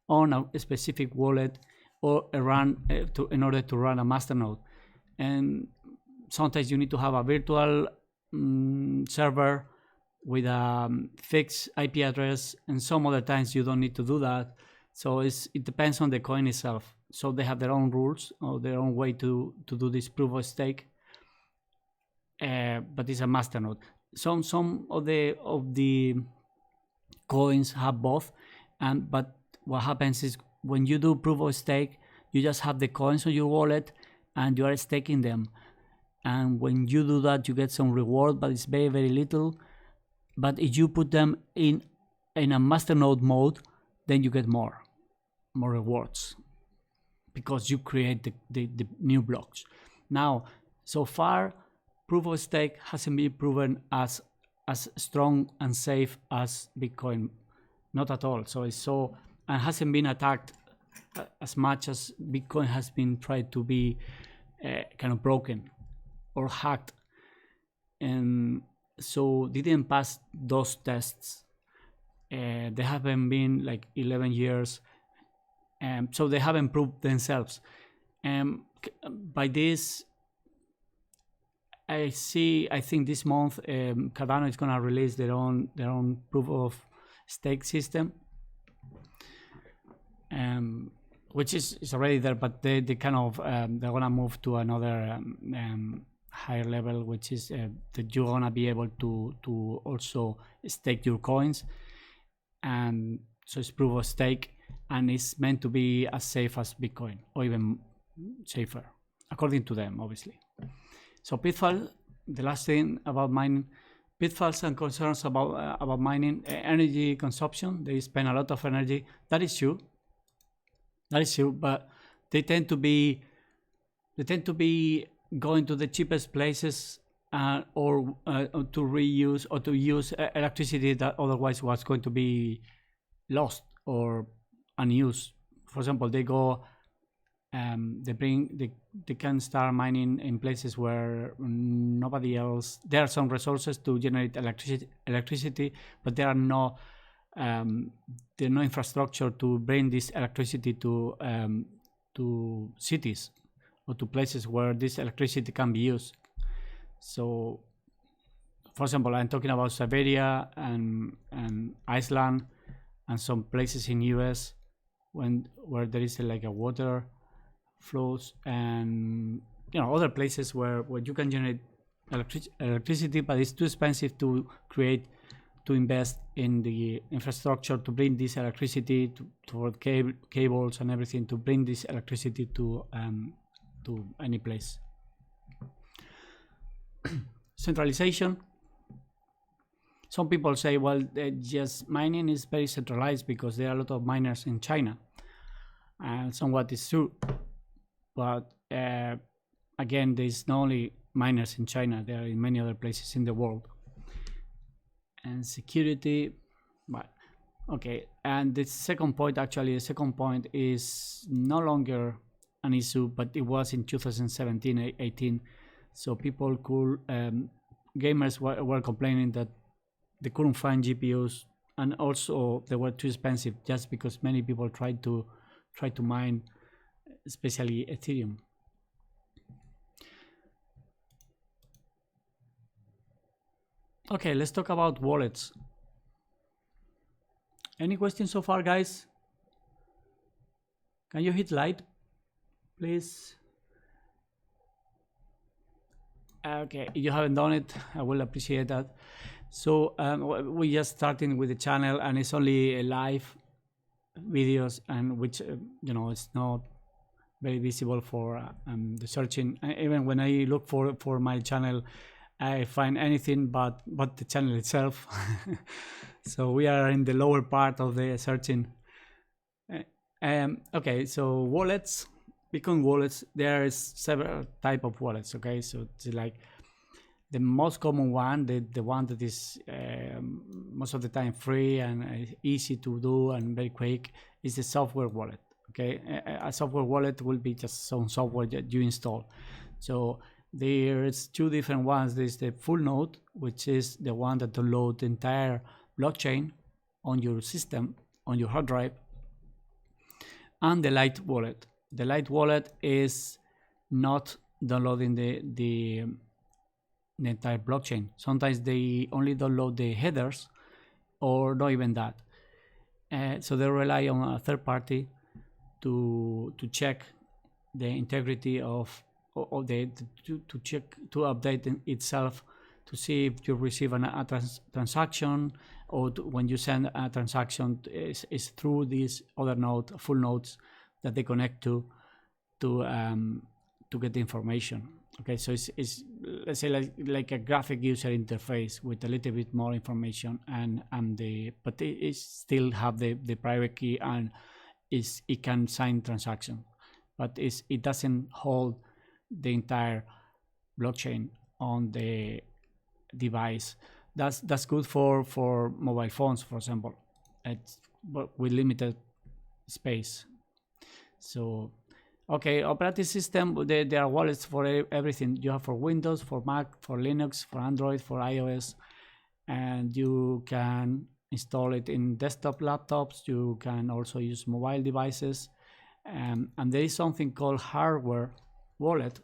on a specific wallet or in order to run a Masternode. And sometimes you need to have a virtual server with a fixed IP address, and some other times you don't need to do that. So it depends on the coin itself. So they have their own rules or their own way to do this proof of stake. But it's a Masternode. Some of the coins have both, but what happens is when you do proof of stake, you just have the coins on your wallet and you are staking them. And when you do that, you get some reward, but it's very, very little. But if you put them in a Masternode mode, then you get more rewards because you create the new blocks. Now, so far, proof of stake hasn't been proven as strong and safe as Bitcoin, not at all. So and hasn't been attacked as much as Bitcoin has been tried to be kind of broken or hacked, and so didn't pass those tests. They haven't been like 11 years, so they haven't proved themselves. By this, I think this month Cardano is gonna release their own proof of stake system, which is already there, but they kind of they're gonna move to another higher level, which is that you're gonna be able to also stake your coins, and so it's proof of stake, and it's meant to be as safe as Bitcoin or even safer, according to them, obviously. So pitfall, the last thing about mining, pitfalls and concerns about mining, energy consumption. They spend a lot of energy. That is true, but they tend to be going to the cheapest places or to reuse or to use electricity that otherwise was going to be lost or unused. For example, they go they can start mining in places where nobody else. There are some resources to generate electricity, but there are no infrastructure to bring this electricity to cities or to places where this electricity can be used. So, for example, I'm talking about Siberia and Iceland and some places in US where there is like a water flows, and other places where you can generate electricity, but it's too expensive to invest in the infrastructure to bring this electricity to cables and everything to bring this electricity to any place. Centralization. Some people say, well, just mining is very centralized because there are a lot of miners in China, and somewhat is true. But again, there's not only miners in China, there are in many other places in the world. And security, but okay. And the second point is no longer an issue, but it was in 2017-18. So people gamers were complaining that they couldn't find GPUs, and also they were too expensive just because many people tried to mine, especially Ethereum. Okay, let's talk about wallets. Any questions so far, guys? Can you hit like, please? Okay, if you haven't done it, I will appreciate that. So we just starting with the channel, and it's only live videos, and which it's not very visible for the searching. Even when I look for my channel, I find anything but the channel itself. So we are in the lower part of the searching. Okay, so wallets, Bitcoin wallets. There is several type of wallets. Okay, so it's like the most common one, the one that is most of the time free and easy to do and very quick, is the software wallet. Okay, a software wallet will be just some software that you install. So there's two different ones. There's the full node, which is the one that downloads the entire blockchain on your system, on your hard drive. and the light wallet. The light wallet is not downloading the entire blockchain. Sometimes they only download the headers, or not even that. So they rely on a third party to check the integrity of to check, to update itself, to see if you receive a transaction, or when you send a transaction is through these other node, full nodes that they connect to get the information. Okay, so it's let's say like a graphic user interface with a little bit more information, but it still have the private key, and it can sign transaction, but it doesn't hold the entire blockchain on the device. That's good for mobile phones, for example. It's with limited space. So okay, operating system, there are wallets for everything. You have for Windows, for Mac, for Linux, for Android, for iOS, and you can install it in desktop laptops. You can also use mobile devices, and there is something called hardware wallet,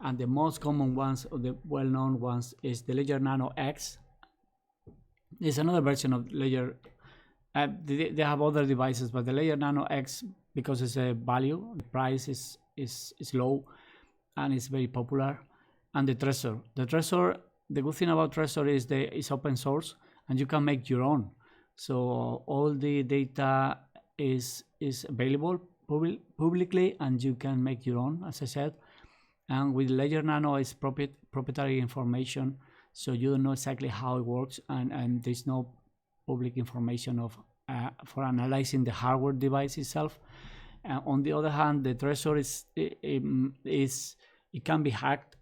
and the most common ones, or the well-known ones, is the Ledger Nano X. There's another version of Ledger. They have other devices, but the Ledger Nano X, because it's a value, the price is low, and it's very popular. And the Trezor. The good thing about Trezor is it's open source, and you can make your own. So all the data is available publicly, and you can make your own, as I said. And with Ledger Nano, it's proprietary information, so you don't know exactly how it works, and there's no public information of for analyzing the hardware device itself. On the other hand, the Trezor it can be hacked,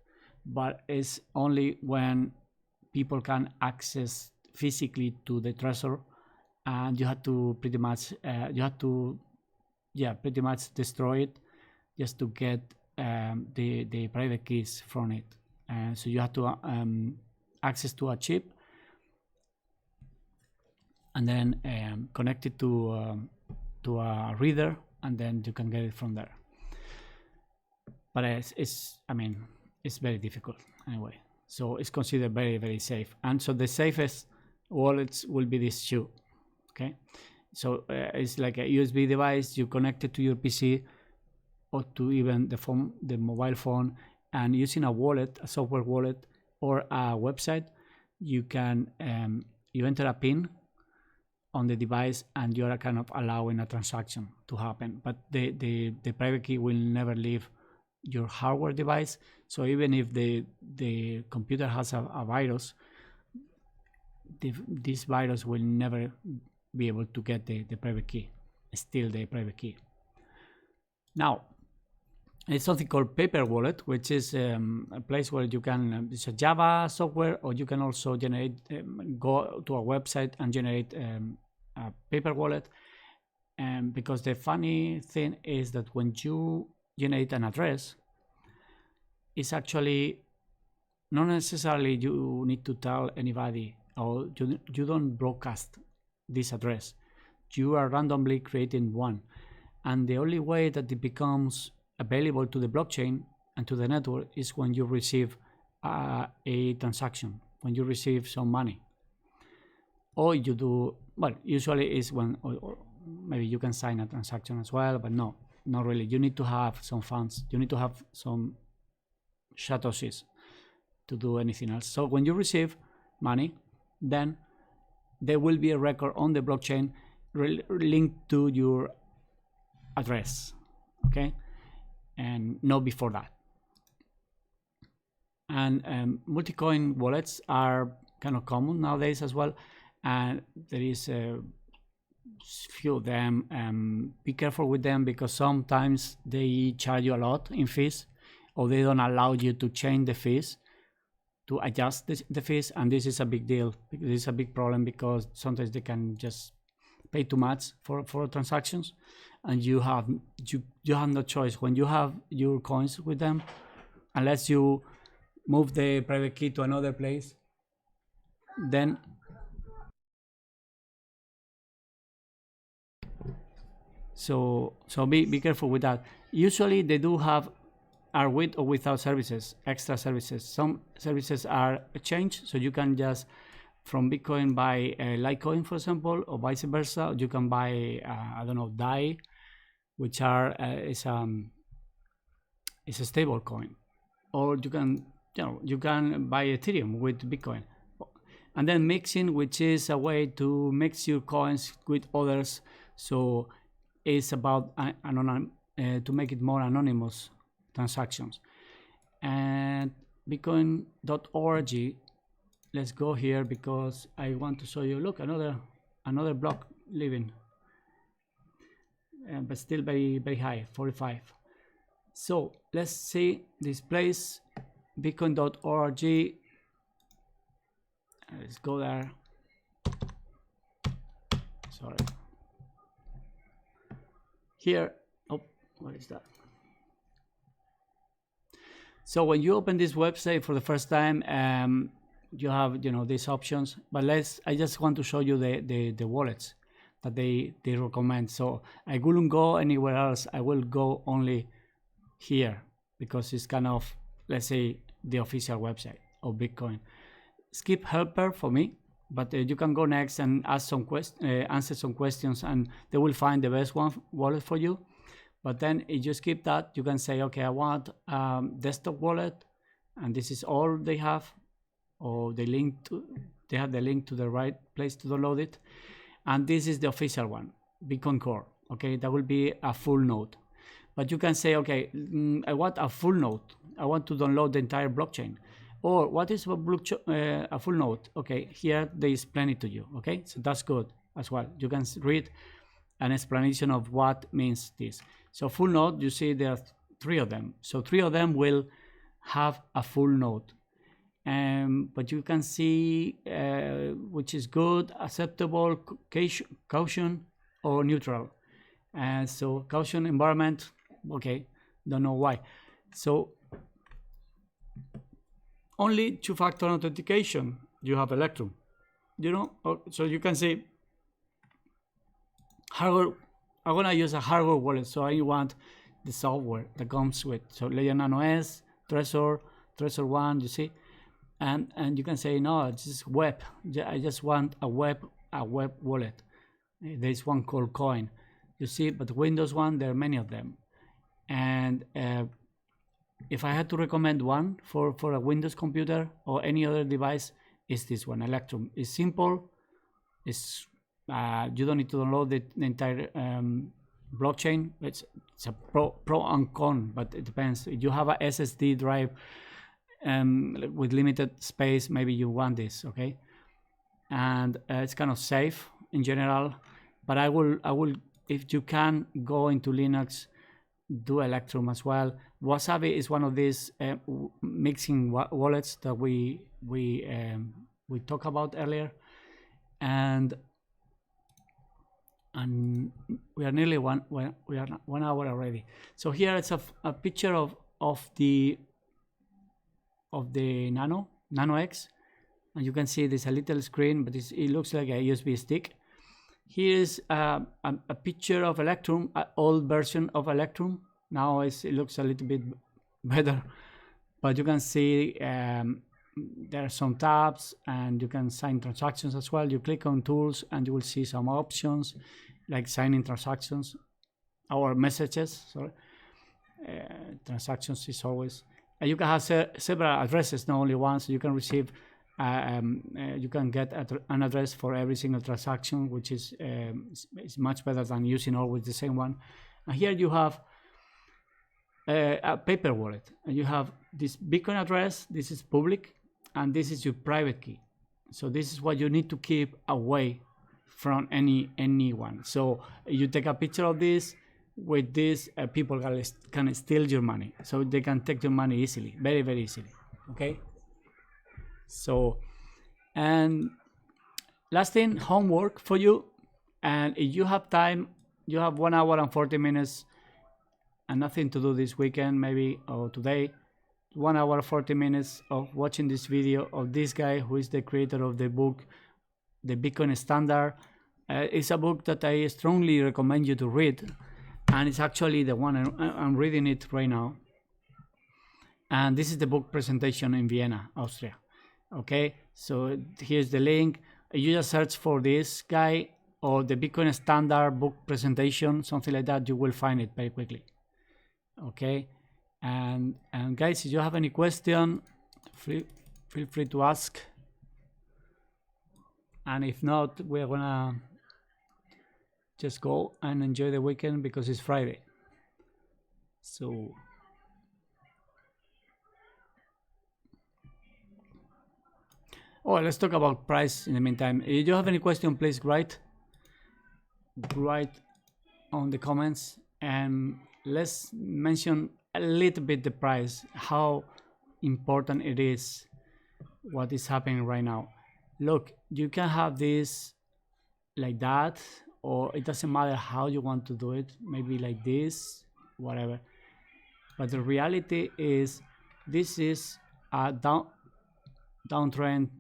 but it's only when people can access physically to the Trezor, and you have to pretty much destroy it just to get the private keys from it. So you have to access to a chip, and then connect it to a reader, and then you can get it from there. But it's very difficult anyway. So it's considered very, very safe. And so the safest wallets will be these two. Okay, so it's like a USB device. You connect it to your PC, or to even the mobile phone, and using a wallet, a software wallet, or a website, you can you enter a PIN on the device, and you are kind of allowing a transaction to happen. But the private key will never leave your hardware device. So even if the computer has a virus, this virus will never be able to get the private key, steal the private key. Now, it's something called Paper Wallet, which is a place where you can, it's a Java software, or you can also generate, go to a website and generate a paper wallet. And because the funny thing is that when you generate an address, it's actually not necessarily you need to tell anybody, or you don't broadcast this address. You are randomly creating one. And the only way that it becomes available to the blockchain and to the network is when you receive a transaction, when you receive some money. Or you do, well, usually is when, or maybe you can sign a transaction as well, but no, not really. You need to have some funds. You need to have some satoshis to do anything else. So when you receive money, then there will be a record on the blockchain linked to your address, okay? And not before that. And multi-coin wallets are kind of common nowadays as well, and there is a few of them. Be careful with them, because sometimes they charge you a lot in fees, or they don't allow you to change the fees, to adjust the fees, and this is a big deal. This is a big problem, because sometimes they can just pay too much for transactions, and you have no choice. When you have your coins with them, unless you move the private key to another place, then So be careful with that. Usually they do are with or without services, extra services. Some services are changed, so you can just from Bitcoin buy Litecoin, for example, or vice versa. You can buy I don't know, DAI, which is a stable coin, or you can buy Ethereum with Bitcoin, and then mixing, which is a way to mix your coins with others. So it's about to make it more anonymous transactions. And Bitcoin.org, let's go here because I want to show you. Look, another block living, but still very, very high, 45. So let's see this place, Bitcoin.org. Let's go there. Sorry. Here, oh, what is that? So when you open this website for the first time, you have these options. But I just want to show you the wallets that they recommend. So I wouldn't go anywhere else. I will go only here because it's kind of, let's say, the official website of Bitcoin. Skip helper for me, but you can go next and ask answer some questions, and they will find the best wallet for you. But then if you skip that, you can say, okay, I want desktop wallet, and this is all they have, or they have the link to the right place to download it. And this is the official one, Bitcoin Core. Okay, that will be a full node. But you can say, okay, I want a full node. I want to download the entire blockchain. Or what is a full node? Okay, here they explain it to you. Okay, so that's good as well. You can read an explanation of what means this. So full node, you see there are 3 of them. So 3 of them will have a full node. But you can see which is good, acceptable, caution, or neutral. So caution environment, okay, don't know why. So only 2-factor authentication, you have Electrum. So you can say hardware. I'm gonna use a hardware wallet, so I want the software that comes with. So Ledger Nano S, Trezor 1, you see, and you can say no, it's just web. I just want a web wallet. There's one called Coin, you see, but Windows one, there are many of them. And if I had to recommend one for a Windows computer or any other device, is this one, Electrum. It's simple. It's you don't need to download the entire blockchain. It's a pro and con, but it depends. If you have a SSD drive with limited space, maybe you want this, okay? And it's kind of safe in general. But I will, if you can go into Linux, do Electrum as well. Wasabi is one of these mixing wallets that we talked about earlier, and we are nearly one hour already. So here it's a picture of the Nano X, and you can see there's a little screen, but it looks like a USB stick. Here's a picture of Electrum, an old version of Electrum. Now it looks a little bit better, but you can see there are some tabs, and you can sign transactions as well. You click on tools and you will see some options like signing transactions or messages. Sorry, transactions is always, and you can have several addresses, not only one. So you can receive you can get an address for every single transaction, which is much better than using always the same one. And here you have a paper wallet, and you have this Bitcoin address. This is public, and this is your private key. So this is what you need to keep away from anyone. So you take a picture of this. With this, people can steal your money, so they can take your money easily, very, very easily. Okay. So, and last thing, homework for you. And if you have time, you have 1 hour and 40 minutes and nothing to do this weekend, maybe, or today, 1 hour 40 minutes of watching this video of this guy who is the creator of the book, The Bitcoin Standard. It's a book that I strongly recommend you to read. and it's actually the one I'm reading it right now. And this is the book presentation in Vienna, Austria. Okay, so here's the link. You just search for this guy or the Bitcoin standard book presentation, something like that. You will find it very quickly. Okay, and guys, if you have any question, feel free to ask. And if not, we're gonna just go and enjoy the weekend because it's Friday. So let's talk about price in the meantime. If you have any question, please write on the comments, and let's mention a little bit the price, how important it is, what is happening right now. Look, you can have this like that, or it doesn't matter how you want to do it, maybe like this, whatever. But the reality is this is a downtrend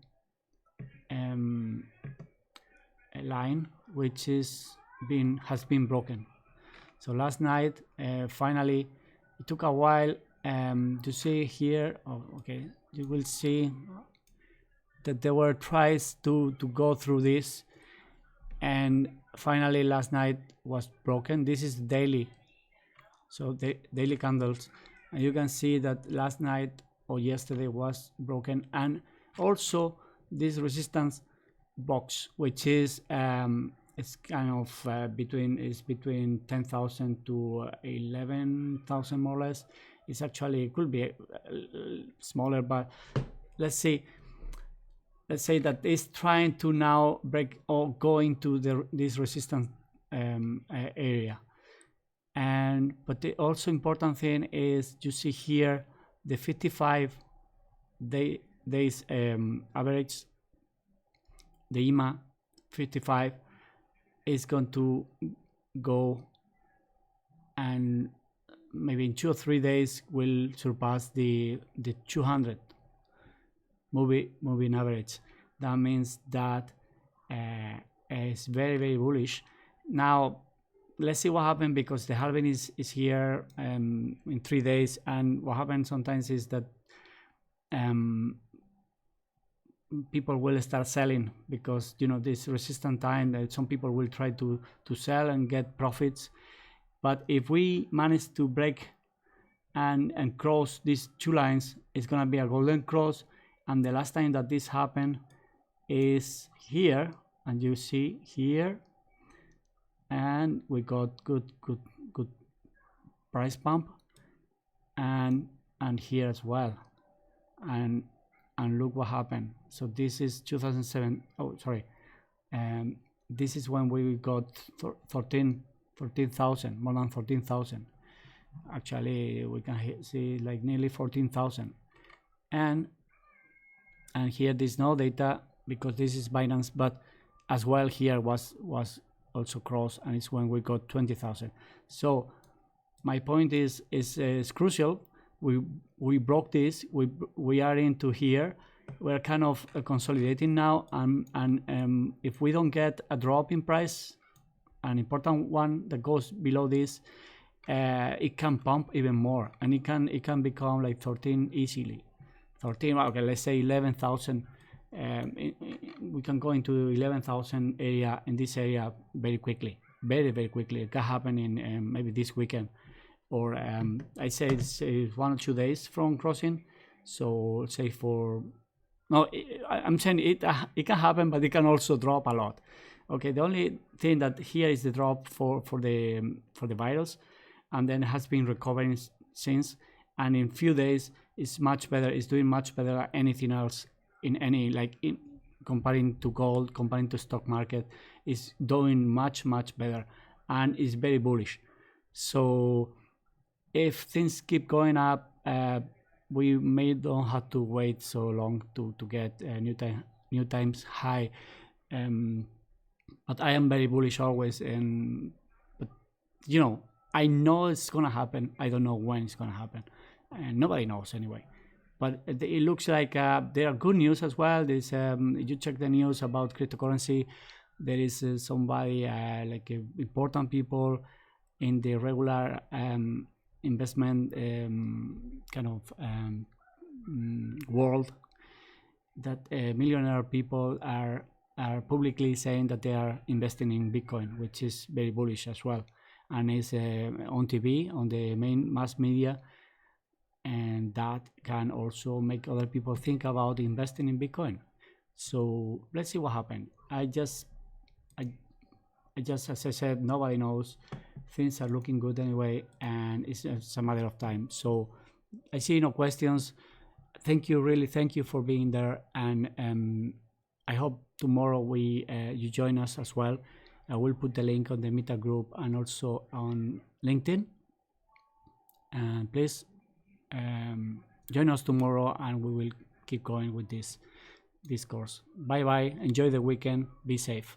line which has been broken. So last night, finally, it took a while to see here. Okay, you will see that there were tries to go through this, and finally last night was broken. This is daily, so the daily candles, and you can see that last night or yesterday was broken. And also this resistance box, which is it's kind of between 10,000 to 11,000 more or less. It's actually, it could be smaller, but let's say that it's trying to now break or go into this resistance area. But the also important thing is, you see here the 55 days average, the EMA 55 is going to go, and maybe in 2 or 3 days will surpass the 200 moving average. That means that it's very, very bullish. Now let's see what happens, because the halving is here in 3 days, and what happens sometimes is that people will start selling, because this resistance time, that some people will try to sell and get profits. But if we manage to break and cross these two lines, it's gonna be a golden cross. And the last time that this happened is here, and you see here, and we got good price pump, and here as well, and look what happened. So this is 2007. Oh, sorry. This is when we got 14,000, more than 14,000. Actually, we can see like nearly 14,000. And here there's no data because this is Binance, but as well here was also crossed, and it's when we got 20,000. So my point is crucial. We broke this. We are into here. We're kind of consolidating now, and if we don't get a drop in price, an important one that goes below this, it can pump even more, and it can become like 13 easily. 13, okay, let's say 11,000. We can go into 11,000 area, in this area, very quickly, very, very quickly. It can happen in maybe this weekend, or I say it's 1 or 2 days from crossing. So say I'm saying it can happen, but it can also drop a lot. Okay, the only thing that here is the drop for the virus, and then it has been recovering since, and in few days it's much better. It's doing much better than anything else in any, like, in comparing to gold, comparing to stock market, is doing much better, and is very bullish. So if things keep going up, we don't have to wait so long to get new times high. But I am very bullish always, but I know it's gonna happen. I don't know when it's gonna happen, and nobody knows anyway. But it looks like there are good news as well. There's you check the news about cryptocurrency, there is somebody like important people in the regular investment kind of world, that millionaire people are publicly saying that they are investing in Bitcoin, which is very bullish as well, and it's on TV, on the main mass media, and that can also make other people think about investing in Bitcoin. So let's see what happens. I just, as I said, nobody knows. Things are looking good anyway, and it's a matter of time. So I see no questions. Thank you, really, thank you for being there, and I hope tomorrow you join us as well. I will put the link on the Meta group and also on LinkedIn. And please join us tomorrow, and we will keep going with this course. Bye bye. Enjoy the weekend. Be safe.